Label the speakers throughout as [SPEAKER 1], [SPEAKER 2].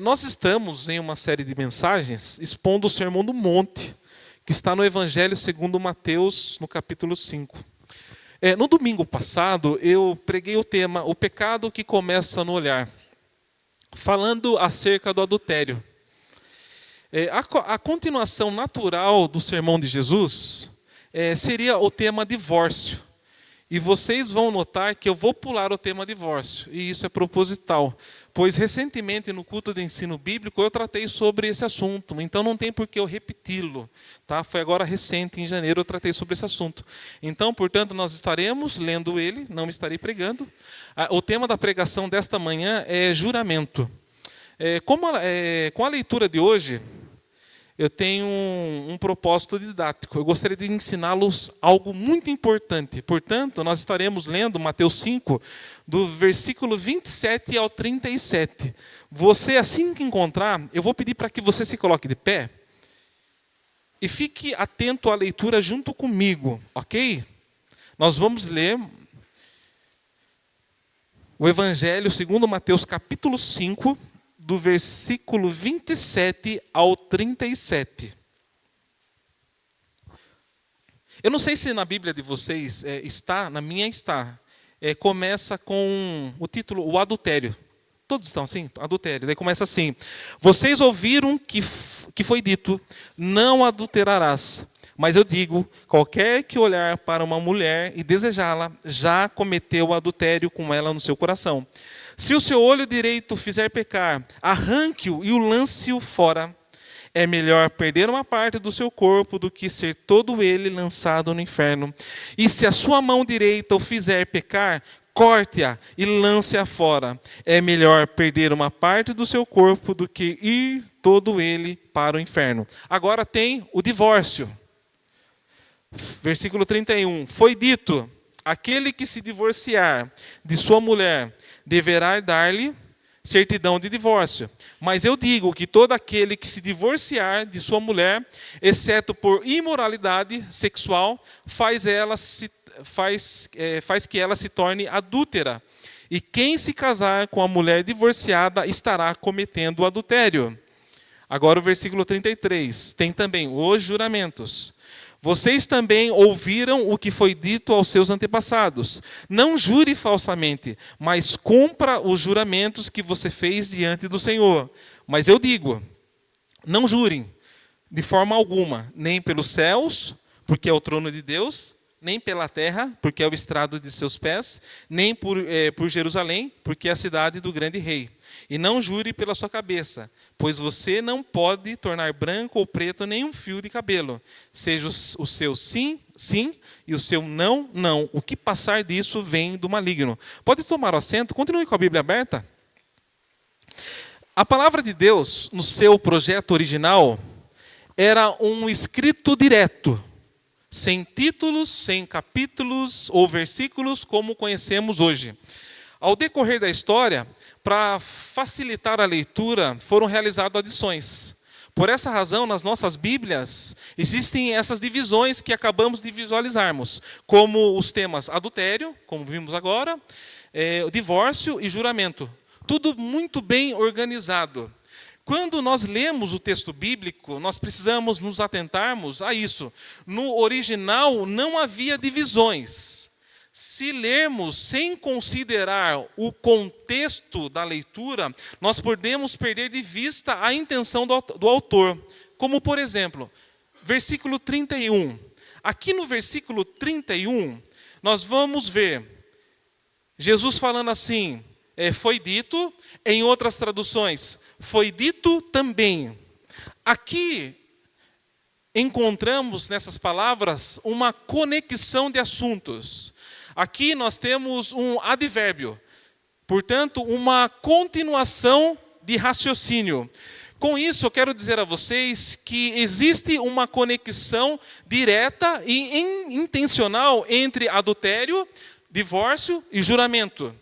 [SPEAKER 1] Nós estamos em uma série de mensagens expondo o Sermão do Monte, que está no Evangelho segundo Mateus, no capítulo 5. No domingo passado, eu preguei o tema O Pecado que Começa no Olhar, falando acerca do adultério. A continuação natural do sermão de Jesus seria o tema divórcio. E vocês vão notar que eu vou pular o tema divórcio, e isso é proposital, pois recentemente no culto de ensino bíblico eu tratei sobre esse assunto, então não tem por que eu repeti-lo, tá? Foi agora recente, em janeiro, eu tratei sobre esse assunto. Então, portanto, nós estaremos lendo ele, não estarei pregando. O tema da pregação desta manhã é juramento. Com a leitura de hoje, eu tenho um propósito didático. Eu gostaria de ensiná-los algo muito importante. Portanto, nós estaremos lendo Mateus 5, do versículo 27 ao 37. Você, assim que encontrar, eu vou pedir para que você se coloque de pé e fique atento à leitura junto comigo, ok? Nós vamos ler o Evangelho segundo Mateus, capítulo 5, do versículo 27 ao 37. Eu não sei se na Bíblia de vocês está, na minha está. Começa com o título, o adultério. Todos estão assim? Adultério. Daí começa assim: vocês ouviram que foi dito, não adulterarás. Mas eu digo, qualquer que olhar para uma mulher e desejá-la, já cometeu adultério com ela no seu coração. Se o seu olho direito fizer pecar, arranque-o e o lance-o fora. É melhor perder uma parte do seu corpo do que ser todo ele lançado no inferno. E se a sua mão direita o fizer pecar, corte-a e lance-a fora. É melhor perder uma parte do seu corpo do que ir todo ele para o inferno. Agora tem o divórcio. Versículo 31. Foi dito, aquele que se divorciar de sua mulher deverá dar-lhe certidão de divórcio. Mas eu digo que todo aquele que se divorciar de sua mulher, exceto por imoralidade sexual, faz que ela se torne adúltera. E quem se casar com a mulher divorciada estará cometendo adultério. Agora o versículo 33. Tem também os juramentos. Vocês também ouviram o que foi dito aos seus antepassados. Não jure falsamente, mas cumpra os juramentos que você fez diante do Senhor. Mas eu digo, não jurem de forma alguma, nem pelos céus, porque é o trono de Deus, nem pela terra, porque é o estrado de seus pés, nem por Jerusalém, porque é a cidade do grande rei. E não jure pela sua cabeça, pois você não pode tornar branco ou preto nenhum fio de cabelo. Seja o seu sim, sim, e o seu não, não. O que passar disso vem do maligno. Pode tomar o assento, continue com a Bíblia aberta. A palavra de Deus, no seu projeto original, era um escrito direto, sem títulos, sem capítulos ou versículos, como conhecemos hoje. Ao decorrer da história, para facilitar a leitura, foram realizadas adições. Por essa razão, nas nossas Bíblias, existem essas divisões que acabamos de visualizarmos, como os temas adultério, como vimos agora, divórcio e juramento. Tudo muito bem organizado. Quando nós lemos o texto bíblico, nós precisamos nos atentarmos a isso. No original, não havia divisões. Se lermos sem considerar o contexto da leitura, nós podemos perder de vista a intenção do autor. Como, por exemplo, versículo 31. Aqui no versículo 31, nós vamos ver Jesus falando assim, foi dito, em outras traduções, foi dito também. Aqui encontramos nessas palavras uma conexão de assuntos. Aqui nós temos um advérbio, portanto, uma continuação de raciocínio. Com isso, eu quero dizer a vocês que existe uma conexão direta e intencional entre adultério, divórcio e juramento.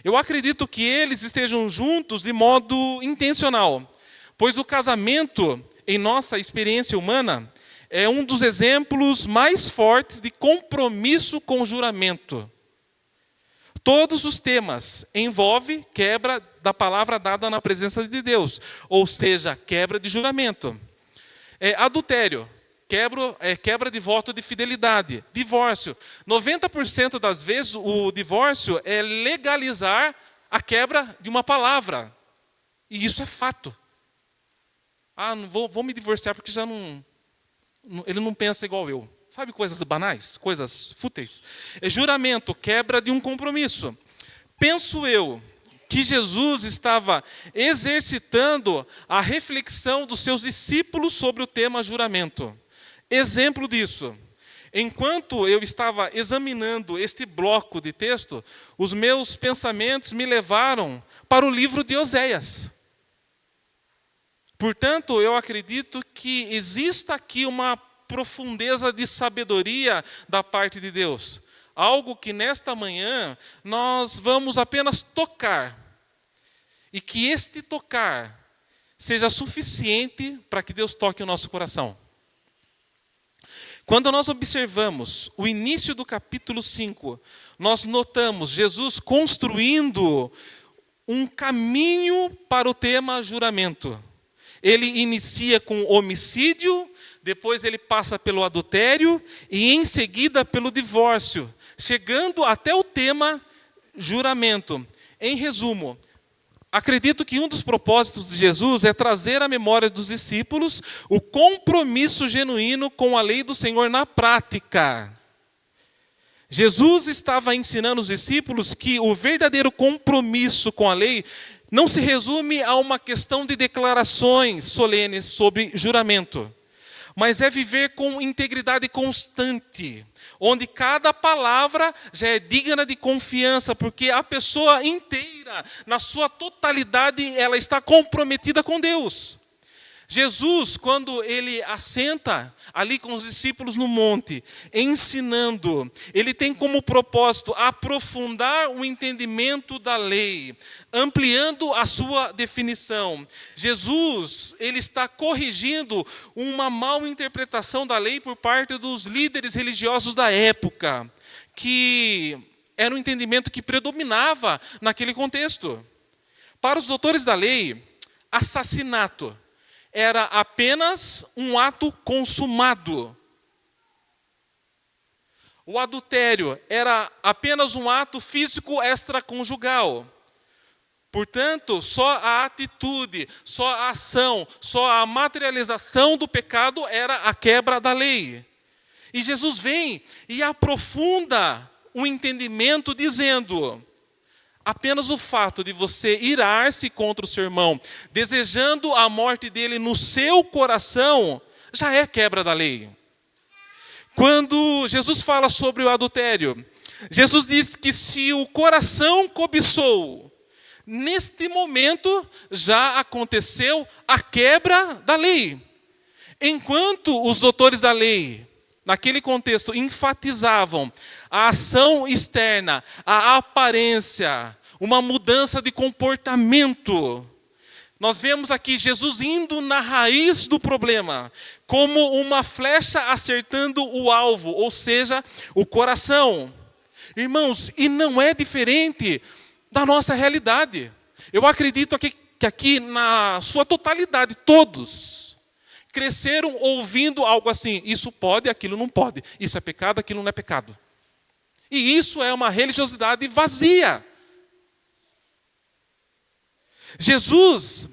[SPEAKER 1] Eu acredito que eles estejam juntos de modo intencional, pois o casamento, em nossa experiência humana, é um dos exemplos mais fortes de compromisso com juramento. Todos os temas envolvem quebra da palavra dada na presença de Deus, ou seja, quebra de juramento. Adultério, quebra de voto de fidelidade. Divórcio, 90% das vezes o divórcio é legalizar a quebra de uma palavra. E isso é fato. Não vou me divorciar porque já ele não pensa igual eu. Sabe, coisas banais, coisas fúteis. Juramento, quebra de um compromisso. Penso eu que Jesus estava exercitando a reflexão dos seus discípulos sobre o tema juramento. Exemplo disso. Enquanto eu estava examinando este bloco de texto, os meus pensamentos me levaram para o livro de Oséias. Portanto, eu acredito que exista aqui uma profundeza de sabedoria da parte de Deus. Algo que nesta manhã nós vamos apenas tocar. E que este tocar seja suficiente para que Deus toque o nosso coração. Quando nós observamos o início do capítulo 5, nós notamos Jesus construindo um caminho para o tema juramento. Ele inicia com homicídio, depois ele passa pelo adultério e em seguida pelo divórcio, chegando até o tema juramento. Em resumo, acredito que um dos propósitos de Jesus é trazer à memória dos discípulos o compromisso genuíno com a lei do Senhor na prática. Jesus estava ensinando os discípulos que o verdadeiro compromisso com a lei não se resume a uma questão de declarações solenes sobre juramento, mas é viver com integridade constante, onde cada palavra já é digna de confiança, porque a pessoa inteira, na sua totalidade, ela está comprometida com Deus. Jesus, quando ele assenta ali com os discípulos no monte, ensinando, ele tem como propósito aprofundar o entendimento da lei, ampliando a sua definição. Jesus, ele está corrigindo uma mal interpretação da lei por parte dos líderes religiosos da época, que era um entendimento que predominava naquele contexto. Para os doutores da lei, assassinato era apenas um ato consumado. O adultério era apenas um ato físico extraconjugal. Portanto, só a atitude, só a ação, só a materialização do pecado era a quebra da lei. E Jesus vem e aprofunda o entendimento dizendo: apenas o fato de você irar-se contra o seu irmão, desejando a morte dele no seu coração, já é quebra da lei. Quando Jesus fala sobre o adultério, Jesus diz que se o coração cobiçou, neste momento já aconteceu a quebra da lei. Enquanto os doutores da lei, naquele contexto, enfatizavam a ação externa, a aparência, uma mudança de comportamento, nós vemos aqui Jesus indo na raiz do problema, como uma flecha acertando o alvo, ou seja, o coração. Irmãos, e não é diferente da nossa realidade. Eu acredito que aqui, na sua totalidade, todos cresceram ouvindo algo assim: isso pode, aquilo não pode. Isso é pecado, aquilo não é pecado. E isso é uma religiosidade vazia. Jesus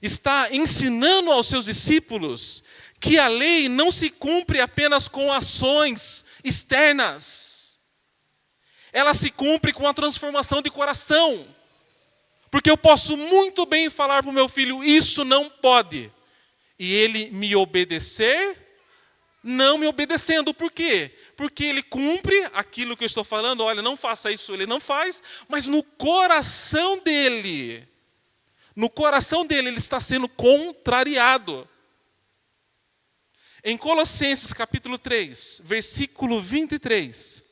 [SPEAKER 1] está ensinando aos seus discípulos que a lei não se cumpre apenas com ações externas. Ela se cumpre com a transformação de coração. Porque eu posso muito bem falar para o meu filho: isso não pode. E ele me obedecer, não me obedecendo. Por quê? Porque ele cumpre aquilo que eu estou falando. Olha, não faça isso, ele não faz. Mas no coração dele, ele está sendo contrariado. Em Colossenses capítulo 3, versículo 23,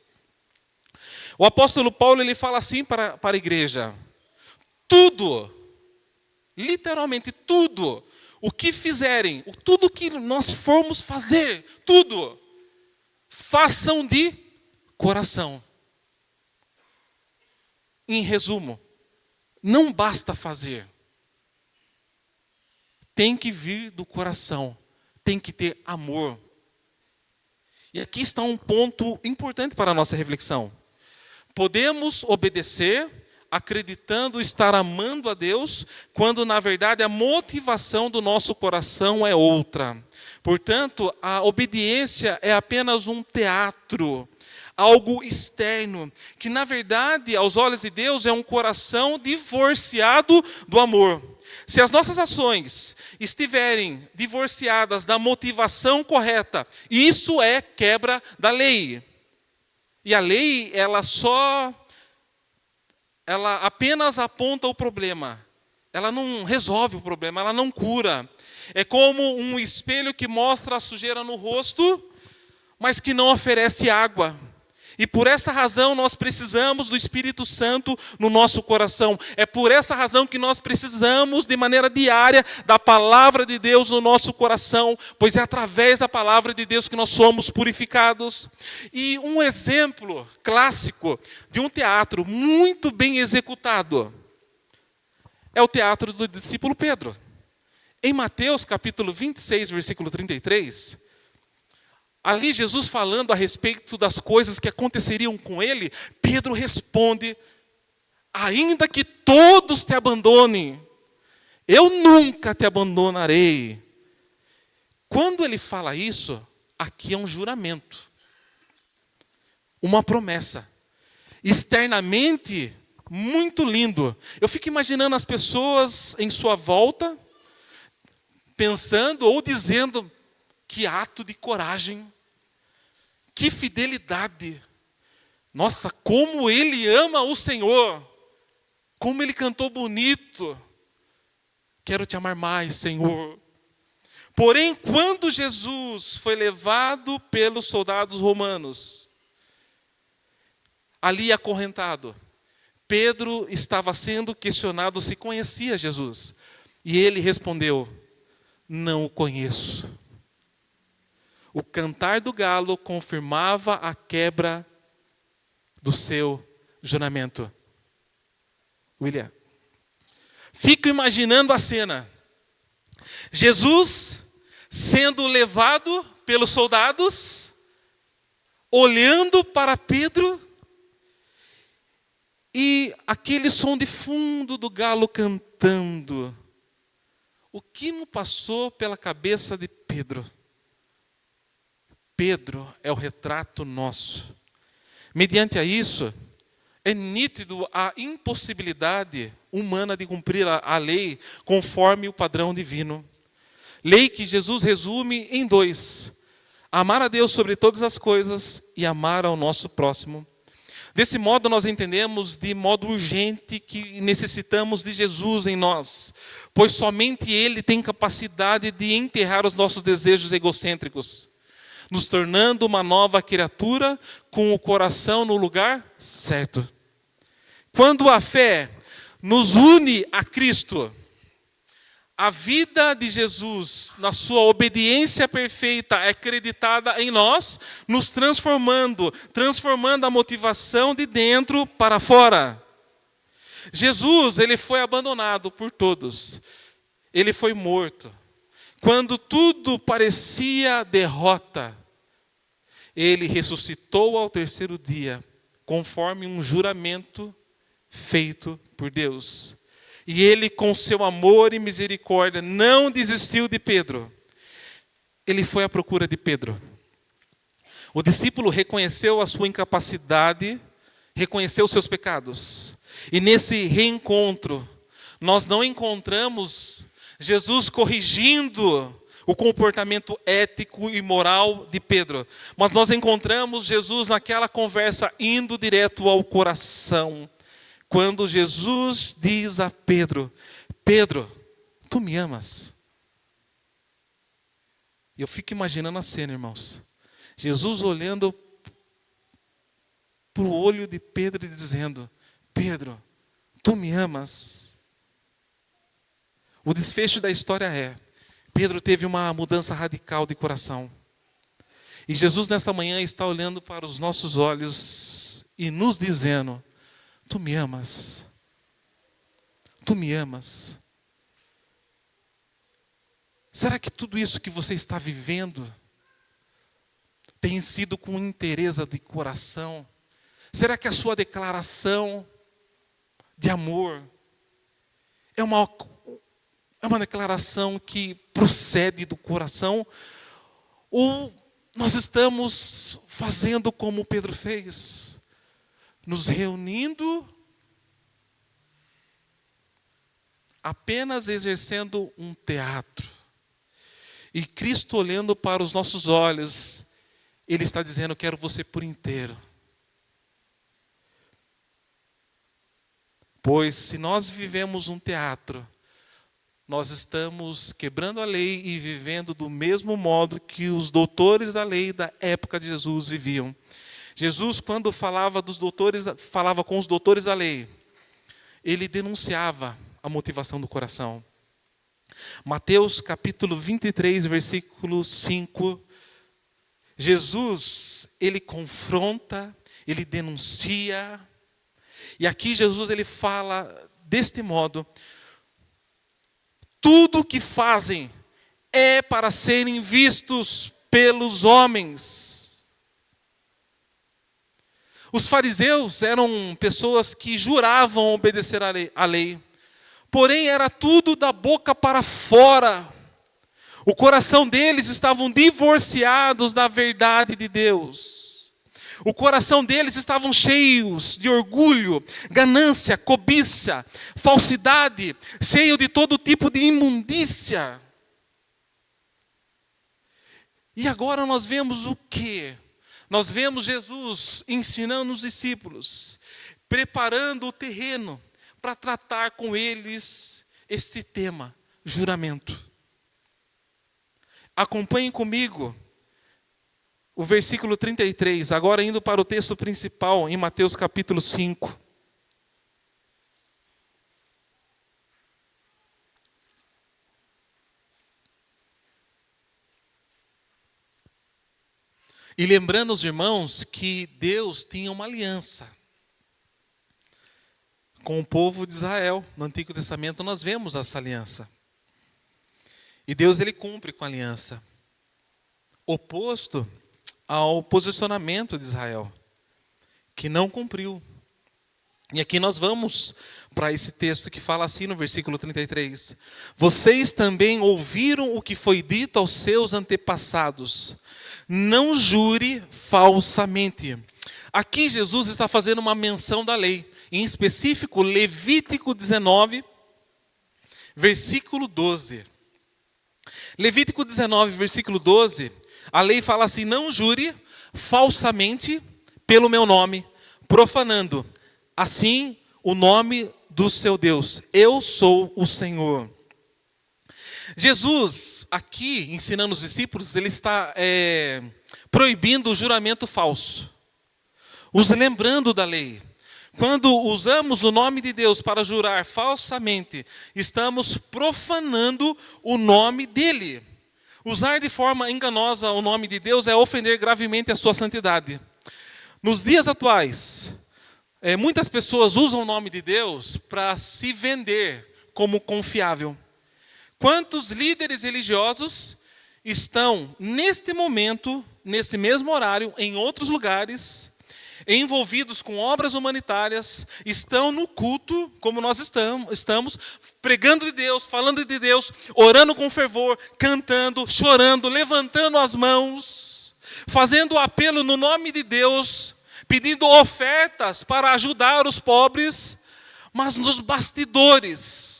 [SPEAKER 1] o apóstolo Paulo ele fala assim para a igreja: tudo, literalmente tudo, o que fizerem, tudo que nós formos fazer, tudo, façam de coração. Em resumo, não basta fazer. Tem que vir do coração. Tem que ter amor. E aqui está um ponto importante para a nossa reflexão. Podemos obedecer acreditando estar amando a Deus, quando na verdade a motivação do nosso coração é outra. Portanto, a obediência é apenas um teatro, algo externo, que na verdade, aos olhos de Deus, é um coração divorciado do amor. Se as nossas ações estiverem divorciadas da motivação correta, isso é quebra da lei. E a lei, ela apenas aponta o problema. Ela não resolve o problema, ela não cura. É como um espelho que mostra a sujeira no rosto, mas que não oferece água. E por essa razão nós precisamos do Espírito Santo no nosso coração. É por essa razão que nós precisamos de maneira diária da palavra de Deus no nosso coração, pois é através da palavra de Deus que nós somos purificados. E um exemplo clássico de um teatro muito bem executado é o teatro do discípulo Pedro. Em Mateus capítulo 26, versículo 33... ali Jesus falando a respeito das coisas que aconteceriam com ele, Pedro responde: ainda que todos te abandonem, eu nunca te abandonarei. Quando ele fala isso, aqui é um juramento, uma promessa, externamente muito lindo. Eu fico imaginando as pessoas em sua volta, pensando ou dizendo: que ato de coragem, que fidelidade. Nossa, como ele ama o Senhor, como ele cantou bonito. Quero te amar mais, Senhor. Porém, quando Jesus foi levado pelos soldados romanos, ali acorrentado, Pedro estava sendo questionado se conhecia Jesus. E ele respondeu: não o conheço. O cantar do galo confirmava a quebra do seu juramento. William, fico imaginando a cena. Jesus sendo levado pelos soldados, olhando para Pedro, e aquele som de fundo do galo cantando. O que não passou pela cabeça de Pedro? Pedro é o retrato nosso. Mediante a isso, é nítido a impossibilidade humana de cumprir a lei conforme o padrão divino. Lei que Jesus resume em 2: amar a Deus sobre todas as coisas e amar ao nosso próximo. Desse modo, nós entendemos de modo urgente que necessitamos de Jesus em nós, pois somente Ele tem capacidade de enterrar os nossos desejos egocêntricos, nos tornando uma nova criatura com o coração no lugar certo. Quando a fé nos une a Cristo, a vida de Jesus, na sua obediência perfeita, é acreditada em nós, nos transformando a motivação de dentro para fora. Jesus, ele foi abandonado por todos. Ele foi morto. Quando tudo parecia derrota, ele ressuscitou ao 3º dia, conforme um juramento feito por Deus. E ele, com seu amor e misericórdia, não desistiu de Pedro. Ele foi à procura de Pedro. O discípulo reconheceu a sua incapacidade, reconheceu os seus pecados. E nesse reencontro, nós não encontramos Jesus corrigindo o comportamento ético e moral de Pedro, mas nós encontramos Jesus naquela conversa indo direto ao coração. Quando Jesus diz a Pedro: Pedro, tu me amas? Eu fico imaginando a cena, irmãos. Jesus olhando para o olho de Pedro e dizendo: Pedro, tu me amas? O desfecho da história é: Pedro teve uma mudança radical de coração. E Jesus nesta manhã está olhando para os nossos olhos e nos dizendo: Tu me amas. Tu me amas. Será que tudo isso que você está vivendo tem sido com inteireza de coração? Será que a sua declaração de amor é uma declaração que procede do coração? Ou nós estamos fazendo como Pedro fez? Nos reunindo, apenas exercendo um teatro. E Cristo olhando para os nossos olhos, Ele está dizendo: quero você por inteiro. Pois se nós vivemos um teatro, nós estamos quebrando a lei e vivendo do mesmo modo que os doutores da lei da época de Jesus viviam. Jesus, quando falava com os doutores da lei, Ele denunciava a motivação do coração. Mateus capítulo 23, versículo 5. Jesus, Ele confronta, Ele denuncia. E aqui Jesus, Ele fala deste modo: tudo o que fazem é para serem vistos pelos homens. Os fariseus eram pessoas que juravam obedecer à lei. Porém, era tudo da boca para fora. O coração deles estavam divorciados da verdade de Deus. O coração deles estavam cheios de orgulho, ganância, cobiça, falsidade, cheio de todo tipo de imundícia. E agora nós vemos o quê? Nós vemos Jesus ensinando os discípulos, preparando o terreno para tratar com eles este tema, juramento. Acompanhem comigo o versículo 33, agora indo para o texto principal, em Mateus capítulo 5. E lembrando os irmãos que Deus tinha uma aliança com o povo de Israel. No Antigo Testamento nós vemos essa aliança. E Deus, Ele cumpre com a aliança, oposto ao posicionamento de Israel, que não cumpriu. E aqui nós vamos para esse texto que fala assim no versículo 33. Vocês também ouviram o que foi dito aos seus antepassados: não jure falsamente. Aqui Jesus está fazendo uma menção da lei, em específico Levítico 19, versículo 12. Levítico 19, versículo 12, a lei fala assim: não jure falsamente pelo meu nome, profanando assim o nome do seu Deus. Eu sou o Senhor. Jesus, aqui, ensinando os discípulos, Ele está proibindo o juramento falso, os lembrando da lei. Quando usamos o nome de Deus para jurar falsamente, estamos profanando o nome dEle. Usar de forma enganosa o nome de Deus é ofender gravemente a sua santidade. Nos dias atuais, muitas pessoas usam o nome de Deus para se vender como confiável. Quantos líderes religiosos estão, neste momento, nesse mesmo horário, em outros lugares, envolvidos com obras humanitárias, estão no culto, como nós estamos, pregando de Deus, falando de Deus, orando com fervor, cantando, chorando, levantando as mãos, fazendo apelo no nome de Deus, pedindo ofertas para ajudar os pobres, mas nos bastidores,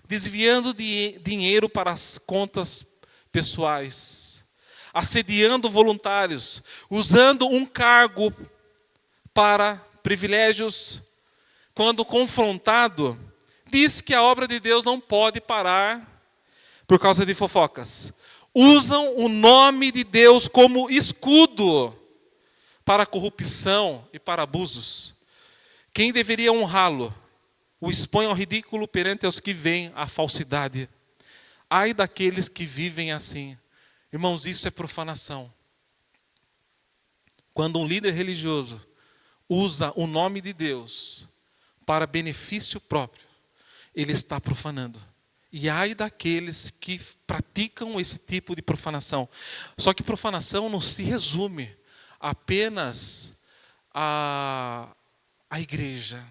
[SPEAKER 1] desviando dinheiro para as contas pessoais, assediando voluntários, usando um cargo para privilégios. Quando confrontado, diz que a obra de Deus não pode parar por causa de fofocas. Usam o nome de Deus como escudo para corrupção e para abusos. Quem deveria honrá-lo o expõe ao ridículo perante os que veem a falsidade. Ai daqueles que vivem assim. Irmãos, isso é profanação. Quando um líder religioso usa o nome de Deus para benefício próprio, ele está profanando. E ai daqueles que praticam esse tipo de profanação. Só que profanação não se resume apenas à igreja.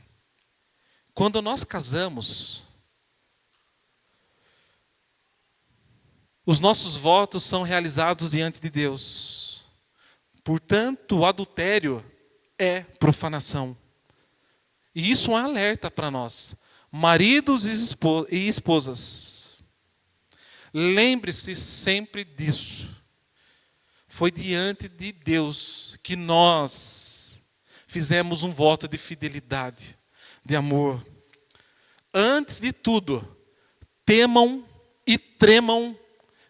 [SPEAKER 1] Quando nós casamos, os nossos votos são realizados diante de Deus. Portanto, o adultério é profanação. E isso é um alerta para nós, maridos e esposas. Lembre-se sempre disso. Foi diante de Deus que nós fizemos um voto de fidelidade, de amor. Antes de tudo, temam e tremam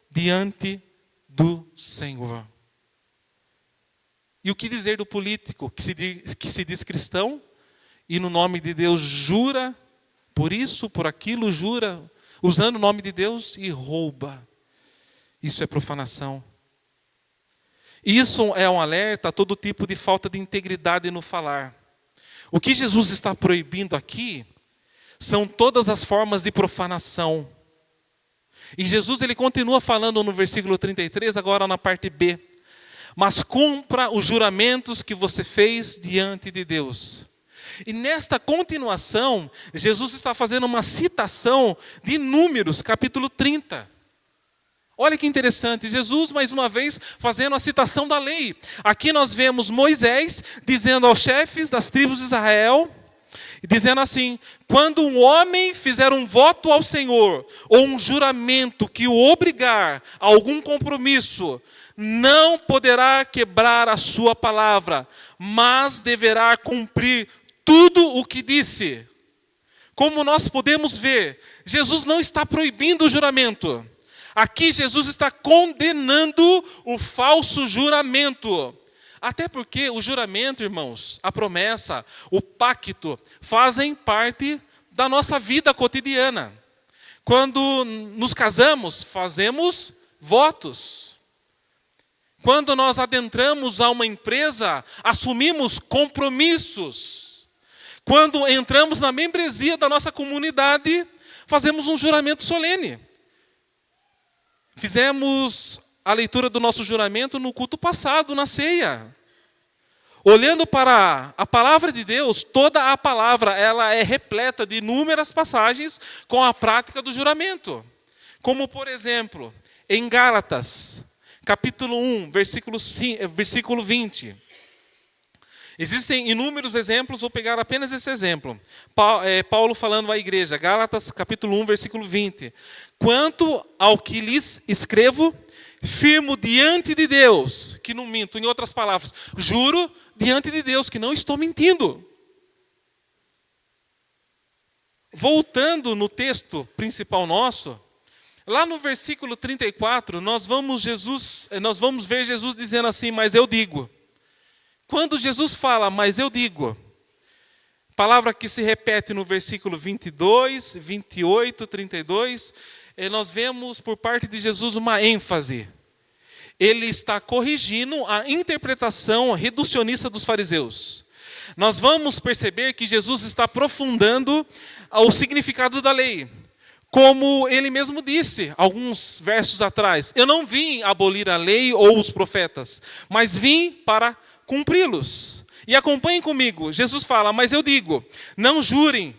[SPEAKER 1] diante do Senhor. E o que dizer do político que se diz cristão e no nome de Deus jura por isso, por aquilo, jura usando o nome de Deus e rouba? Isso é profanação. Isso é um alerta a todo tipo de falta de integridade no falar. O que Jesus está proibindo aqui são todas as formas de profanação. E Jesus ele continua falando no versículo 33, agora na parte B. Mas cumpra os juramentos que você fez diante de Deus. E nesta continuação, Jesus está fazendo uma citação de Números, capítulo 30. Olha que interessante, Jesus mais uma vez fazendo a citação da lei. Aqui nós vemos Moisés dizendo aos chefes das tribos de Israel, dizendo assim: quando um homem fizer um voto ao Senhor, ou um juramento que o obrigar a algum compromisso, não poderá quebrar a sua palavra, mas deverá cumprir tudo o que disse. Como nós podemos ver, Jesus não está proibindo o juramento. Aqui Jesus está condenando o falso juramento. Até porque o juramento, irmãos, a promessa, o pacto, fazem parte da nossa vida cotidiana. Quando nos casamos, fazemos votos. Quando nós adentramos a uma empresa, assumimos compromissos. Quando entramos na membresia da nossa comunidade, fazemos um juramento solene. Fizemos a leitura do nosso juramento no culto passado, na ceia. Olhando para a palavra de Deus, toda a palavra ela é repleta de inúmeras passagens com a prática do juramento. Como, por exemplo, em Gálatas, capítulo 1, versículo 20. Existem inúmeros exemplos, vou pegar apenas esse exemplo. Paulo falando à igreja, Gálatas capítulo 1, versículo 20. Quanto ao que lhes escrevo, firmo diante de Deus, que não minto, em outras palavras, juro diante de Deus que não estou mentindo. Voltando no texto principal nosso, lá no versículo 34, nós vamos ver Jesus dizendo assim, mas eu digo. Quando Jesus fala, mas eu digo, palavra que se repete no versículo 22, 28, 32, nós vemos por parte de Jesus uma ênfase. Ele está corrigindo a interpretação reducionista dos fariseus. Nós vamos perceber que Jesus está aprofundando o significado da lei. Como ele mesmo disse, alguns versos atrás, eu não vim abolir a lei ou os profetas, mas vim para cumpri-los. E acompanhem comigo, Jesus fala, mas eu digo, não jurem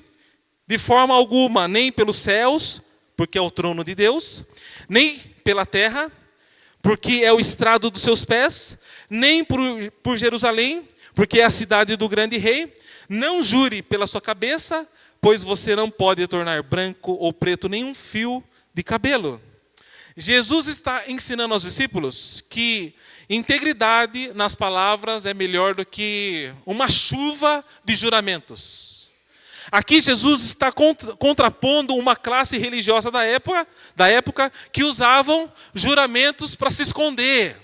[SPEAKER 1] de forma alguma, nem pelos céus, porque é o trono de Deus, nem pela terra, porque é o estrado dos seus pés, nem por Jerusalém, porque é a cidade do grande rei. Não jure pela sua cabeça, pois você não pode tornar branco ou preto nenhum fio de cabelo. Jesus está ensinando aos discípulos que integridade nas palavras é melhor do que uma chuva de juramentos. Aqui Jesus está contrapondo uma classe religiosa da época que usavam juramentos para se esconder.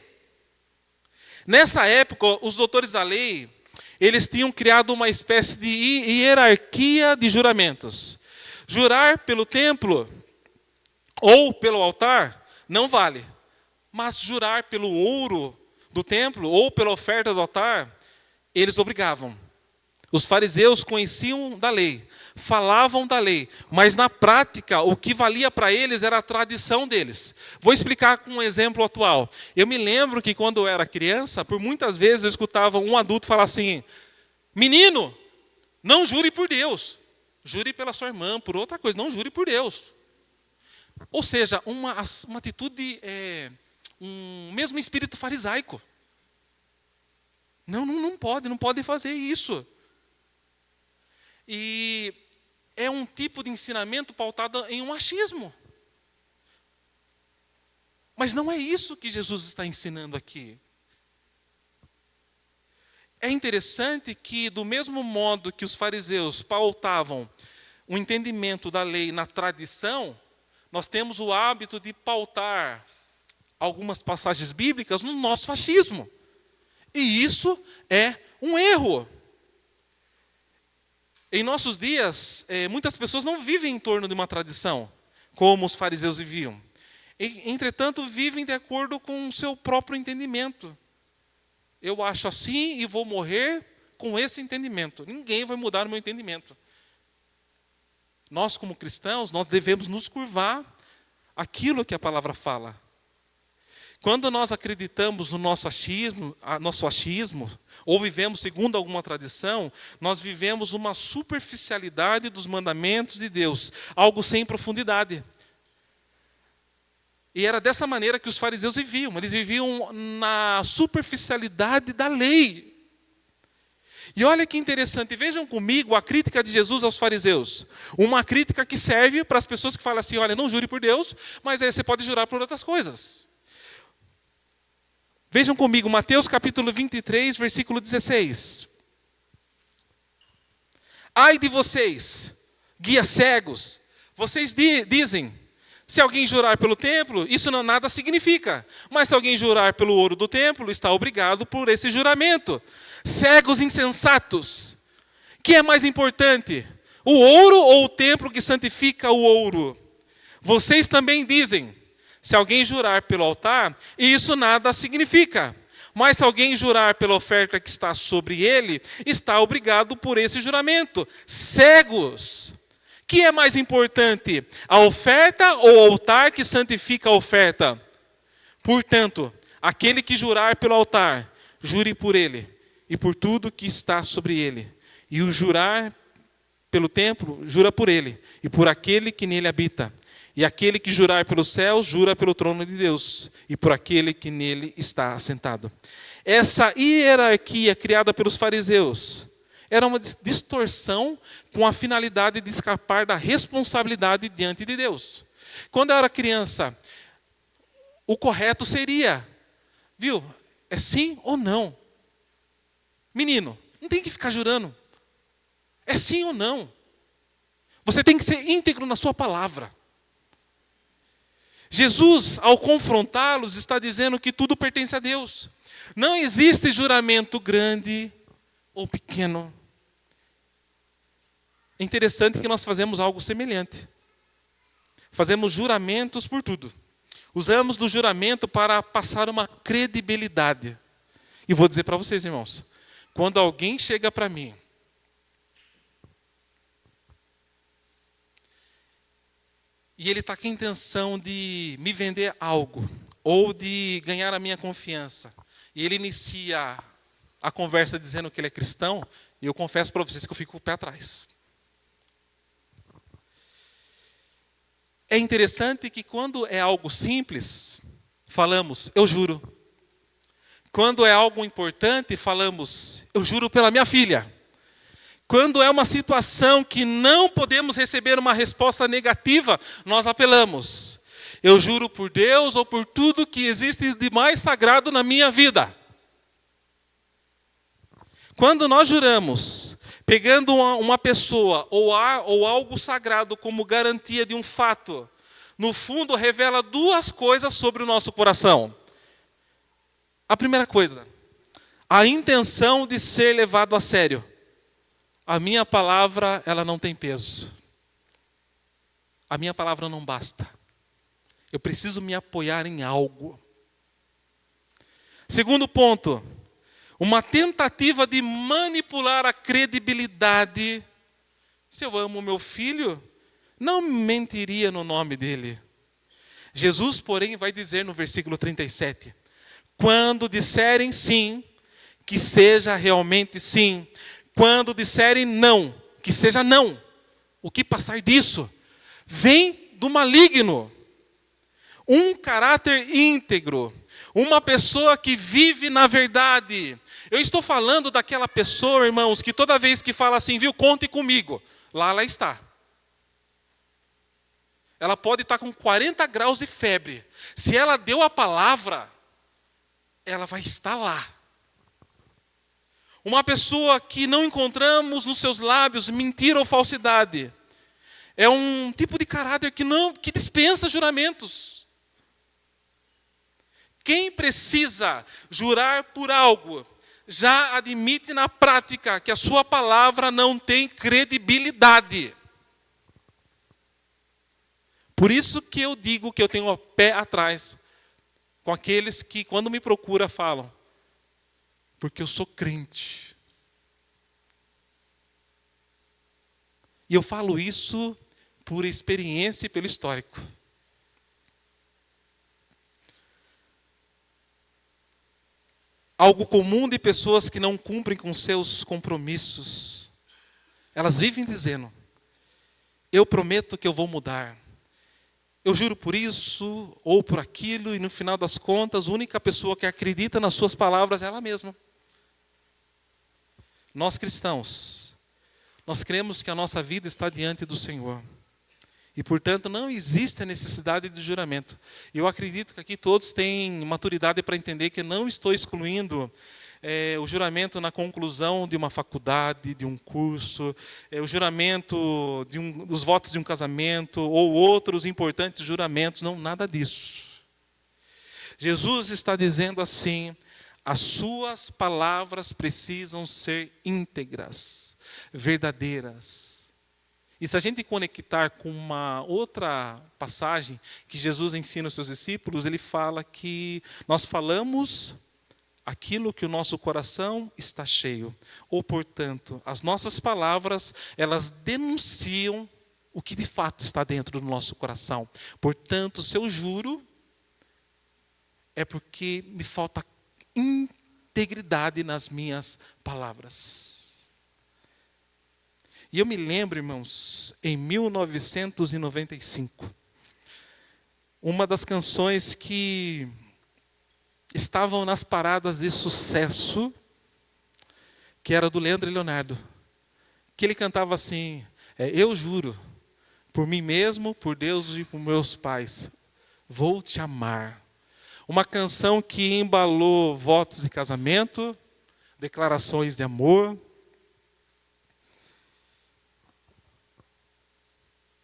[SPEAKER 1] Nessa época, os doutores da lei, eles tinham criado uma espécie de hierarquia de juramentos. Jurar pelo templo ou pelo altar não vale. Mas jurar pelo ouro do templo ou pela oferta do altar, eles obrigavam. Os fariseus conheciam da lei, falavam da lei, mas na prática o que valia para eles era a tradição deles. Vou explicar com um exemplo atual. Eu me lembro que quando eu era criança, por muitas vezes eu escutava um adulto falar assim: menino, não jure por Deus, jure pela sua irmã, por outra coisa, não jure por Deus. Ou seja, uma atitude, um mesmo espírito farisaico. Não pode fazer isso. E é um tipo de ensinamento pautado em um achismo. Mas não é isso que Jesus está ensinando aqui. É interessante que, do mesmo modo que os fariseus pautavam o entendimento da lei na tradição, nós temos o hábito de pautar algumas passagens bíblicas no nosso achismo. E isso é um erro. Em nossos dias, muitas pessoas não vivem em torno de uma tradição, como os fariseus viviam. Entretanto, vivem de acordo com o seu próprio entendimento. Eu acho assim e vou morrer com esse entendimento. Ninguém vai mudar o meu entendimento. Nós, como cristãos, nós devemos nos curvar àquilo que a palavra fala. Quando nós acreditamos no nosso achismo, ou vivemos segundo alguma tradição, nós vivemos uma superficialidade dos mandamentos de Deus, algo sem profundidade. E era dessa maneira que os fariseus viviam. Eles viviam na superficialidade da lei. E olha que interessante, vejam comigo a crítica de Jesus aos fariseus. Uma crítica que serve para as pessoas que falam assim: olha, não jure por Deus, mas aí você pode jurar por outras coisas. Vejam comigo, Mateus capítulo 23, versículo 16. Ai de vocês, guias cegos, vocês dizem: se alguém jurar pelo templo, isso não nada significa. Mas se alguém jurar pelo ouro do templo, está obrigado por esse juramento. Cegos insensatos, que é mais importante, o ouro ou o templo que santifica o ouro? Vocês também dizem: se alguém jurar pelo altar, isso nada significa. Mas se alguém jurar pela oferta que está sobre ele, está obrigado por esse juramento. Cegos! Que é mais importante, a oferta ou o altar que santifica a oferta? Portanto, aquele que jurar pelo altar, jure por ele e por tudo que está sobre ele. E o jurar pelo templo, jura por ele e por aquele que nele habita. E aquele que jurar pelos céus, jura pelo trono de Deus e por aquele que nele está assentado. Essa hierarquia criada pelos fariseus era uma distorção com a finalidade de escapar da responsabilidade diante de Deus. Quando eu era criança, o correto seria, viu, é sim ou não. Menino, não tem que ficar jurando. É sim ou não. Você tem que ser íntegro na sua palavra. Jesus, ao confrontá-los, está dizendo que tudo pertence a Deus. Não existe juramento grande ou pequeno. É interessante que nós fazemos algo semelhante. Fazemos juramentos por tudo. Usamos do juramento para passar uma credibilidade. E vou dizer para vocês, irmãos, quando alguém chega para mim e ele está com a intenção de me vender algo, ou de ganhar a minha confiança, e ele inicia a conversa dizendo que ele é cristão, e eu confesso para vocês que eu fico com o pé atrás. É interessante que quando é algo simples, falamos, eu juro. Quando é algo importante, falamos, eu juro pela minha filha. Quando é uma situação que não podemos receber uma resposta negativa, nós apelamos. Eu juro por Deus ou por tudo que existe de mais sagrado na minha vida. Quando nós juramos, pegando uma pessoa ou algo sagrado como garantia de um fato, no fundo revela duas coisas sobre o nosso coração. A primeira coisa, a intenção de ser levado a sério. A minha palavra, ela não tem peso. A minha palavra não basta. Eu preciso me apoiar em algo. Segundo ponto, uma tentativa de manipular a credibilidade. Se eu amo meu filho, não mentiria no nome dele. Jesus, porém, vai dizer no versículo 37, quando disserem sim, que seja realmente sim. Quando disserem não, que seja não. O que passar disso? Vem do maligno. Um caráter íntegro. Uma pessoa que vive na verdade. Eu estou falando daquela pessoa, irmãos, que toda vez que fala assim, viu, conte comigo. Lá ela está. Ela pode estar com 40 graus de febre. Se ela deu a palavra, ela vai estar lá. Uma pessoa que não encontramos nos seus lábios mentira ou falsidade. É um tipo de caráter que dispensa juramentos. Quem precisa jurar por algo, já admite na prática que a sua palavra não tem credibilidade. Por isso que eu digo que eu tenho o pé atrás com aqueles que, quando me procuram, falam, porque eu sou crente. E eu falo isso por experiência e pelo histórico. Algo comum de pessoas que não cumprem com seus compromissos. Elas vivem dizendo, eu prometo que eu vou mudar. Eu juro por isso ou por aquilo, e no final das contas, a única pessoa que acredita nas suas palavras é ela mesma. Nós cristãos, nós cremos que a nossa vida está diante do Senhor. E, portanto, não existe a necessidade de juramento. Eu acredito que aqui todos têm maturidade para entender que não estou excluindo o juramento na conclusão de uma faculdade, de um curso, o juramento dos votos de um casamento, ou outros importantes juramentos, não, nada disso. Jesus está dizendo assim, as suas palavras precisam ser íntegras, verdadeiras. E se a gente conectar com uma outra passagem que Jesus ensina aos seus discípulos, ele fala que nós falamos aquilo que o nosso coração está cheio. Ou, portanto, as nossas palavras, elas denunciam o que de fato está dentro do nosso coração. Portanto, se eu juro, é porque me falta integridade nas minhas palavras. E eu me lembro, irmãos, em 1995, uma das canções que estavam nas paradas de sucesso, que era do Leandro e Leonardo, que ele cantava assim, eu juro, por mim mesmo, por Deus e por meus pais, vou te amar. Uma canção que embalou votos de casamento, declarações de amor.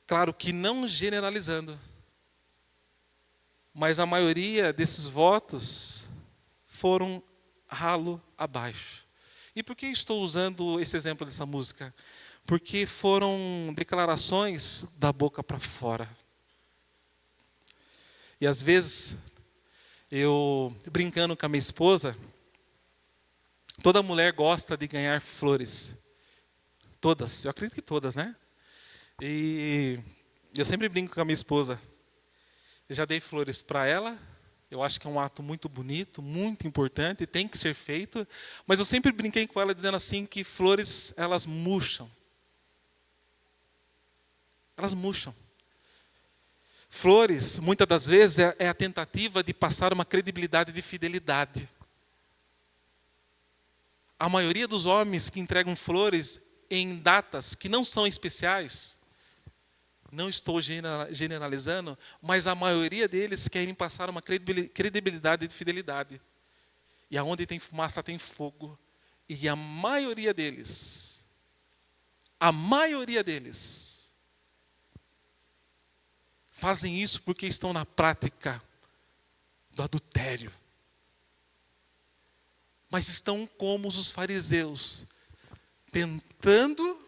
[SPEAKER 1] Claro que não generalizando, mas a maioria desses votos foram ralo abaixo. E por que estou usando esse exemplo dessa música? Porque foram declarações da boca para fora. E às vezes, eu brincando com a minha esposa, toda mulher gosta de ganhar flores. Todas, eu acredito que todas, né? E eu sempre brinco com a minha esposa. Eu já dei flores para ela. Eu acho que é um ato muito bonito, muito importante, tem que ser feito. Mas eu sempre brinquei com ela dizendo assim que flores, elas murcham. Elas murcham. Flores, muitas das vezes, é a tentativa de passar uma credibilidade de fidelidade. A maioria dos homens que entregam flores em datas que não são especiais, não estou generalizando, mas a maioria deles querem passar uma credibilidade de fidelidade. E aonde tem fumaça tem fogo. E a maioria deles, fazem isso porque estão na prática do adultério. Mas estão como os fariseus, tentando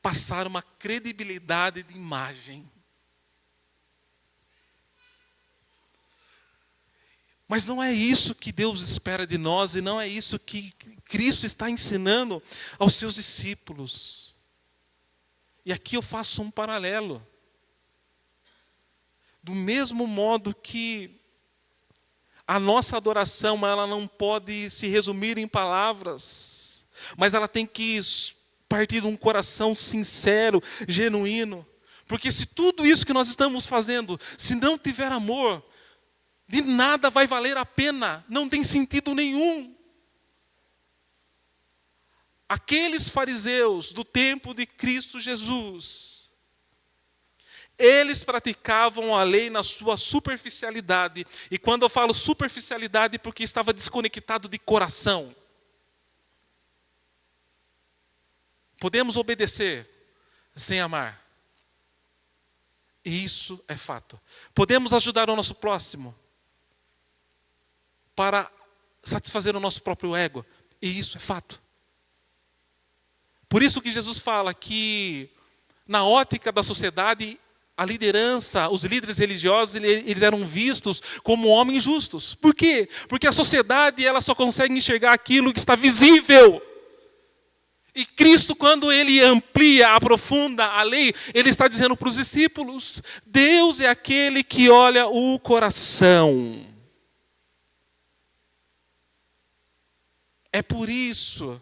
[SPEAKER 1] passar uma credibilidade de imagem. Mas não é isso que Deus espera de nós e não é isso que Cristo está ensinando aos seus discípulos. E aqui eu faço um paralelo. Do mesmo modo que a nossa adoração, ela não pode se resumir em palavras, mas ela tem que partir de um coração sincero, genuíno. Porque se tudo isso que nós estamos fazendo, se não tiver amor, de nada vai valer a pena, não tem sentido nenhum. Aqueles fariseus do tempo de Cristo Jesus, eles praticavam a lei na sua superficialidade. E quando eu falo superficialidade, porque estava desconectado de coração. Podemos obedecer sem amar. E isso é fato. Podemos ajudar o nosso próximo para satisfazer o nosso próprio ego. E isso é fato. Por isso que Jesus fala que, na ótica da sociedade, a liderança, os líderes religiosos, eles eram vistos como homens justos. Por quê? Porque a sociedade, ela só consegue enxergar aquilo que está visível. E Cristo, quando ele amplia, aprofunda a lei, ele está dizendo para os discípulos: Deus é aquele que olha o coração. É por isso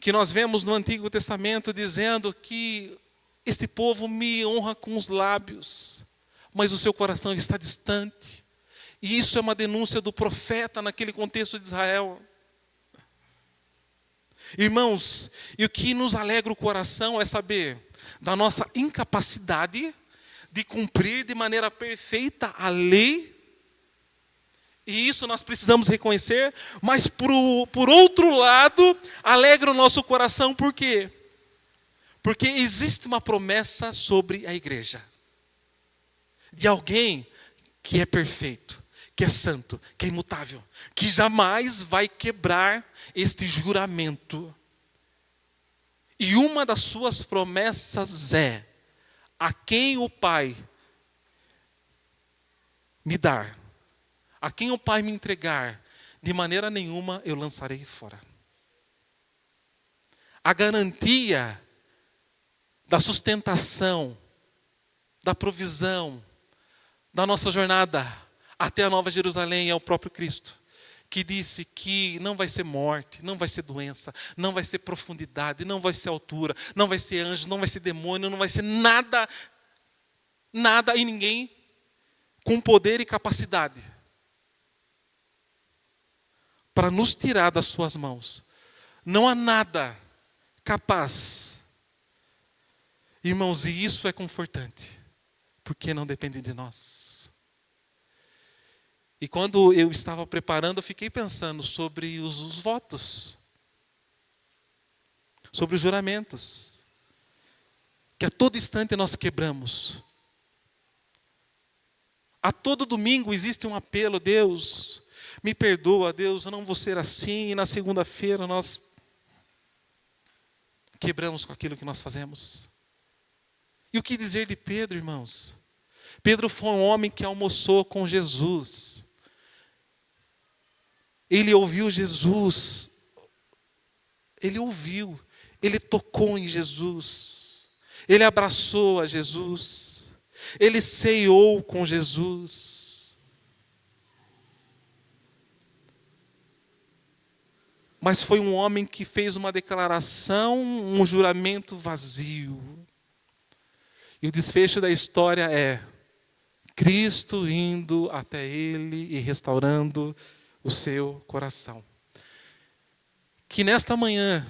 [SPEAKER 1] que nós vemos no Antigo Testamento dizendo que este povo me honra com os lábios, mas o seu coração está distante. E isso é uma denúncia do profeta naquele contexto de Israel. Irmãos, e o que nos alegra o coração é saber da nossa incapacidade de cumprir de maneira perfeita a lei. E isso nós precisamos reconhecer, mas por outro lado, alegra o nosso coração, por quê? Porque existe uma promessa sobre a igreja, de alguém que é perfeito, que é santo, que é imutável, que jamais vai quebrar este juramento. E uma das suas promessas é: a quem o Pai me dar, a quem o Pai me entregar, de maneira nenhuma eu lançarei fora. A garantia da sustentação, da provisão, da nossa jornada até a Nova Jerusalém é o próprio Cristo, que disse que não vai ser morte, não vai ser doença, não vai ser profundidade, não vai ser altura, não vai ser anjo, não vai ser demônio, não vai ser nada, nada e ninguém com poder e capacidade para nos tirar das suas mãos. Não há nada capaz. Irmãos, e isso é confortante, porque não depende de nós. E quando eu estava preparando, eu fiquei pensando sobre os votos, sobre os juramentos, que a todo instante nós quebramos. A todo domingo existe um apelo: Deus, me perdoa, Deus, eu não vou ser assim. E na segunda-feira nós quebramos com aquilo que nós fazemos. E o que dizer de Pedro, irmãos? Pedro foi um homem que almoçou com Jesus. Ele ouviu Jesus. Ele ouviu. Ele tocou em Jesus. Ele abraçou a Jesus. Ele ceiou com Jesus. Mas foi um homem que fez uma declaração, um juramento vazio. E o desfecho da história é Cristo indo até ele e restaurando o seu coração. Que nesta manhã,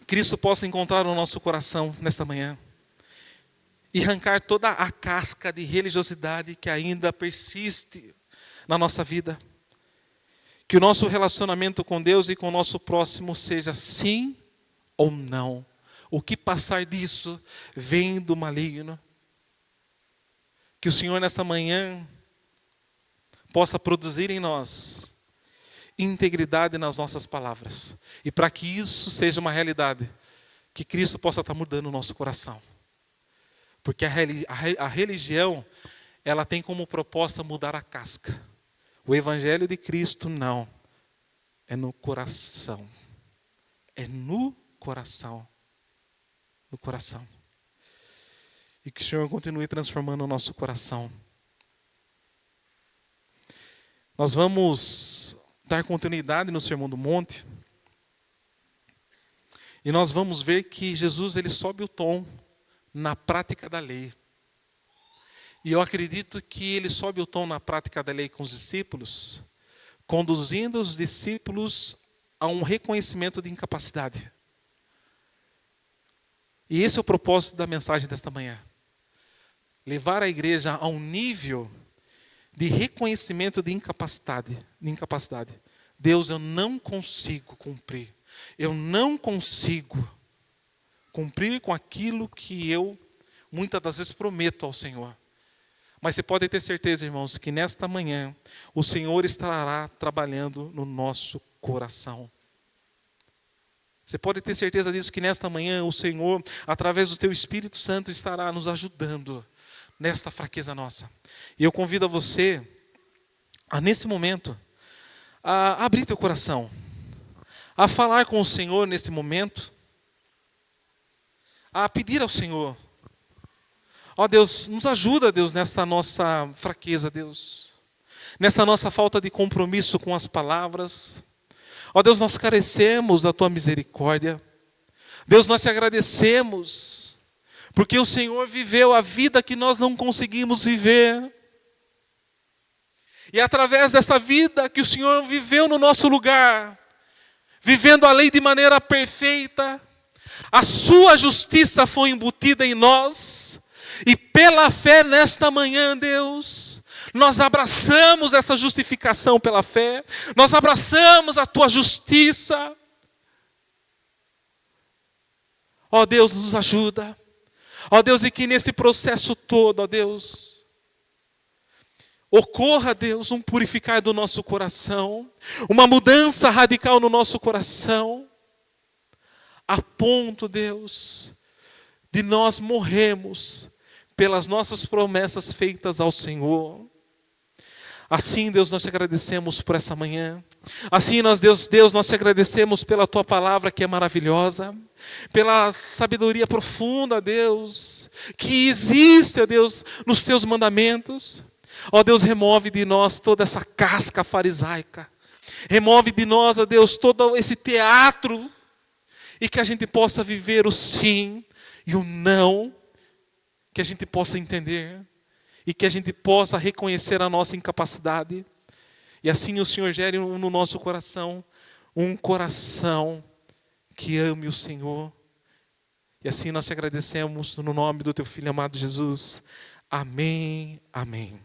[SPEAKER 1] Cristo possa encontrar o nosso coração nesta manhã e arrancar toda a casca de religiosidade que ainda persiste na nossa vida. Que o nosso relacionamento com Deus e com o nosso próximo seja sim ou não. O que passar disso vem do maligno. Que o Senhor nesta manhã possa produzir em nós integridade nas nossas palavras. E para que isso seja uma realidade, que Cristo possa estar mudando o nosso coração. Porque a religião, ela tem como proposta mudar a casca. O Evangelho de Cristo, não. É no coração. É no coração. No coração. E que o Senhor continue transformando o nosso coração. Nós vamos dar continuidade no Sermão do Monte. E nós vamos ver que Jesus ele sobe o tom na prática da lei. E eu acredito que ele sobe o tom na prática da lei com os discípulos, conduzindo os discípulos a um reconhecimento de incapacidade. E esse é o propósito da mensagem desta manhã. Levar a igreja a um nível de reconhecimento de incapacidade. Deus, eu não consigo cumprir. Eu não consigo cumprir com aquilo que eu muitas das vezes prometo ao Senhor. Mas você pode ter certeza, irmãos, que nesta manhã o Senhor estará trabalhando no nosso coração. Você pode ter certeza disso, que nesta manhã o Senhor, através do teu Espírito Santo, estará nos ajudando nesta fraqueza nossa. E eu convido a você, nesse momento, a abrir teu coração, a falar com o Senhor nesse momento, a pedir ao Senhor. Ó Deus, nos ajuda, Deus, nesta nossa fraqueza, Deus. Nesta nossa falta de compromisso com as palavras. Ó Deus, nós carecemos da Tua misericórdia. Deus, nós te agradecemos, porque o Senhor viveu a vida que nós não conseguimos viver. E através dessa vida que o Senhor viveu no nosso lugar, vivendo a lei de maneira perfeita, a sua justiça foi embutida em nós, e pela fé nesta manhã, Deus, nós abraçamos essa justificação pela fé, nós abraçamos a tua justiça. Ó Deus, nos ajuda. Ó Deus, e que nesse processo todo, ó Deus, ocorra, Deus, um purificar do nosso coração, uma mudança radical no nosso coração, a ponto, Deus, de nós morrermos pelas nossas promessas feitas ao Senhor. Assim, Deus, nós te agradecemos por essa manhã. Assim, Deus, nós te agradecemos pela tua palavra que é maravilhosa, pela sabedoria profunda, Deus, que existe, ó Deus, nos teus mandamentos. Ó Deus, remove de nós toda essa casca farisaica. Remove de nós, ó Deus, todo esse teatro, e que a gente possa viver o sim e o não, que a gente possa entender, e que a gente possa reconhecer a nossa incapacidade. E assim o Senhor gere no nosso coração um coração que ame o Senhor. E assim nós te agradecemos no nome do teu Filho amado Jesus. Amém, amém.